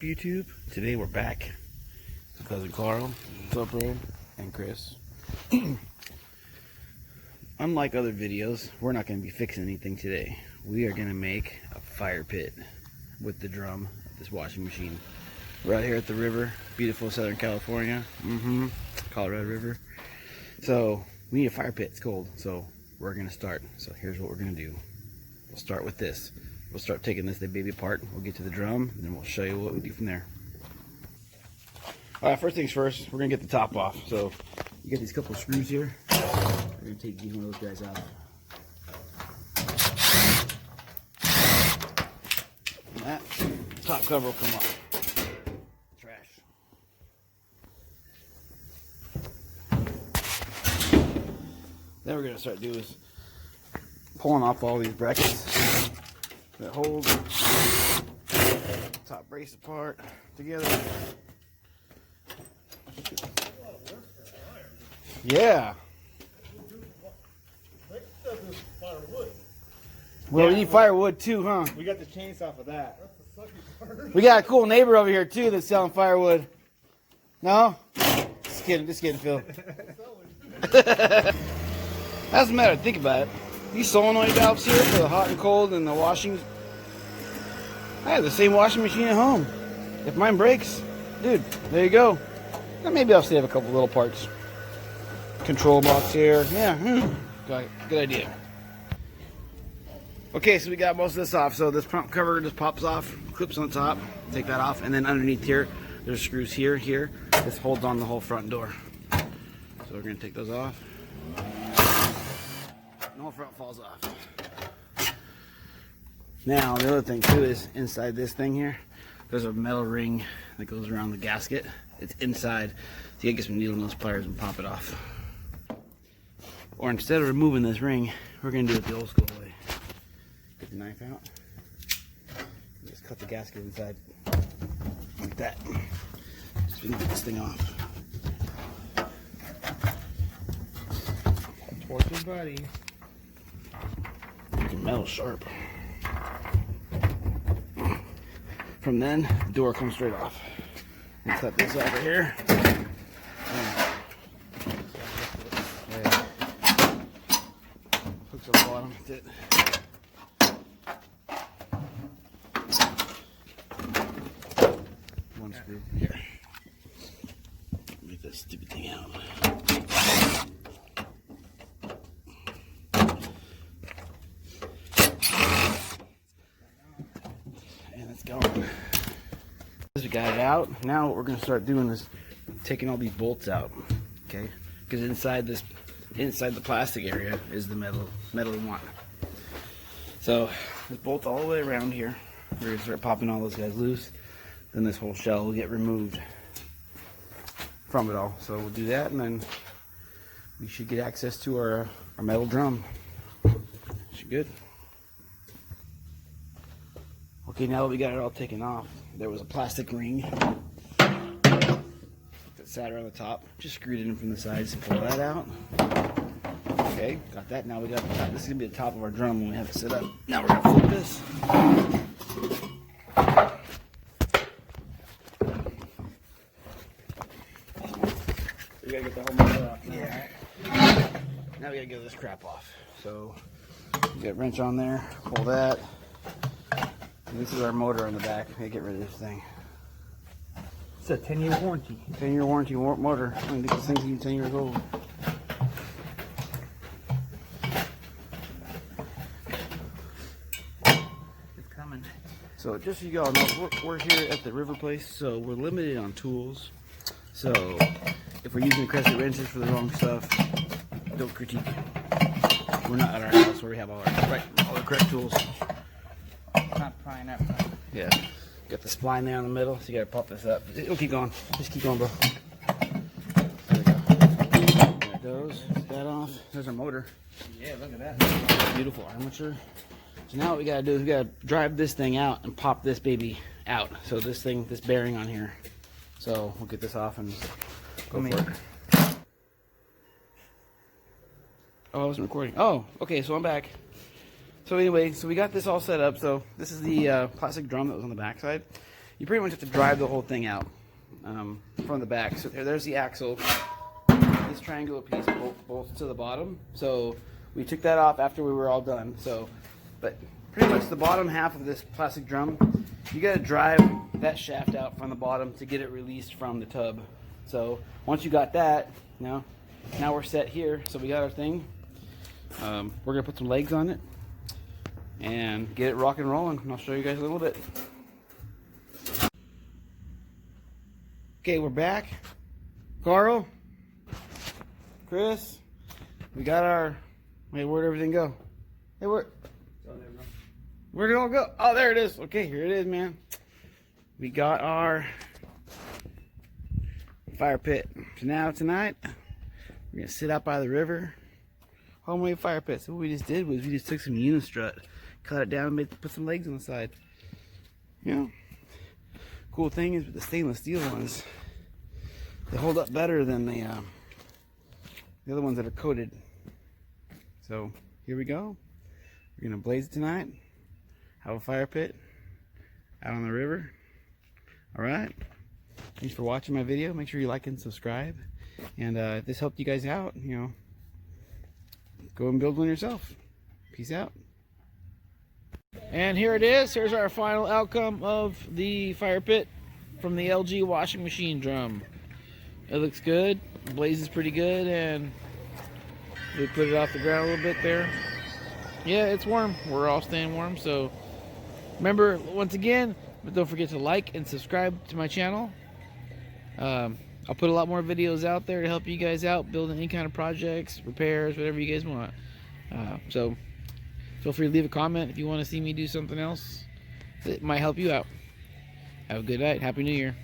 YouTube. Today we're back. Cousin Carl, what's up, bro? And Chris. Unlike other videos, we're not going to be fixing anything today. We are going to make a fire pit with the drum of this washing machine. We're out here at the river, beautiful Southern California, Colorado River. So we need a fire pit. It's cold, so we're going to start. So here's what we're going to do. We'll start with this. We'll start taking this baby apart. We'll get to the drum, and then we'll show you what we do from there. All right, first things first, we're gonna get the top off. So you get these couple of screws here. We're gonna take one of those guys out. And that top cover will come off. Trash. Then we're gonna start doing is pulling off all these brackets that hold top brace apart together. Yeah. Well, we need firewood too, huh? We got the chainsaw for that. We got a cool neighbor over here too that's selling firewood. No? Just kidding, Phil. Doesn't matter, think about it. These solenoid valves here for the hot and cold and the washing. I have the same washing machine at home. If mine breaks, dude, there you go. Now maybe I'll save a couple little parts. Control box here. Yeah, good idea. Okay, so we got most of this off. So this front cover just pops off, clips on top. Take that off, and then underneath here, there's screws here. This holds on the whole front door. So we're gonna take those off. The whole front falls off. Now the other thing too is inside this thing here, there's a metal ring that goes around the gasket. It's inside, so you gotta get some needle nose pliers and pop it off. Or instead of removing this ring, we're gonna do it the old school way. Get the knife out, just cut the gasket inside like that. Just gonna get this thing off. Torture buddy. Metal sharp. From then, the door comes straight off. We'll cut this over here. Hooks on the bottom. That's it. One screw here. Get this stupid thing out. We got it out. Now what we're going to start doing is taking all these bolts out, okay? Because inside the plastic area is the metal we want. So this bolts all the way around here. We're going to start popping all those guys loose. Then this whole shell will get removed from it all. So we'll do that, and then we should get access to our metal drum. Should good. Okay, now that we got it all taken off, there was a plastic ring that sat around the top. Just screwed it in from the sides. Pull that out. Okay, got that. Now we got the top. This is gonna be the top of our drum when we have it set up. Now we're gonna flip this. We gotta get the whole motor off. Yeah. Now we gotta get this crap off. So we got a wrench on there. Pull that. And this is our motor on the back. We gotta get rid of this thing. It's a 10-year warranty. 10-year warranty motor. I mean, this thing's even 10 years old. It's coming. So just so you all know, we're here at the river place, so we're limited on tools. So if we're using crescent wrenches for the wrong stuff, don't critique. We're not at our house where we have all the correct tools. Not prying up. Yeah. Got the spline there in the middle, so you gotta pop this up. It'll keep going. Just keep going, bro. There we go. There it goes. Get that off. There's our motor. Yeah, look at that. Beautiful armature. So now what we gotta do is we gotta drive this thing out and pop this baby out. So this bearing on here. So we'll get this off and go for it. Oh, I wasn't recording. Oh, okay, so I'm back. So anyway, so we got this all set up. So this is the plastic drum that was on the back side. you pretty much have to drive the whole thing out from the back. So there's the axle, this triangular piece bolts to the bottom. So we took that off after we were all done. So, but pretty much the bottom half of this plastic drum, you got to drive that shaft out from the bottom to get it released from the tub. So once you got that, now we're set here. So we got our thing. We're gonna put some legs on it and get it rock and rolling, and I'll show you guys a little bit. Okay, we're back. Carl, Chris, we got our, wait, where'd everything go? Hey, where'd it all go? Oh, there it is. Okay, here it is, man. We got our fire pit. So now tonight, we're gonna sit out by the river, homemade fire pit. So what we just did was we just took some unistrut, cut it down, and put some legs on the side. You know, cool thing is with the stainless steel ones, they hold up better than the other ones that are coated. So here we go. We're gonna blaze it tonight. Have a fire pit out on the river. All right. Thanks for watching my video. Make sure you like and subscribe. And if this helped you guys out, you know, go and build one yourself. Peace out. And here it is. Here's our final outcome of the fire pit from the LG washing machine drum. It looks good. The blaze is pretty good, and we put it off the ground a little bit there. Yeah, it's warm. We're all staying warm. So remember, once again, don't forget to like and subscribe to my channel. I'll put a lot more videos out there to help you guys out building any kind of projects, repairs, whatever you guys want. So feel free to leave a comment if you want to see me do something else that might help you out. Have a good night. Happy New Year.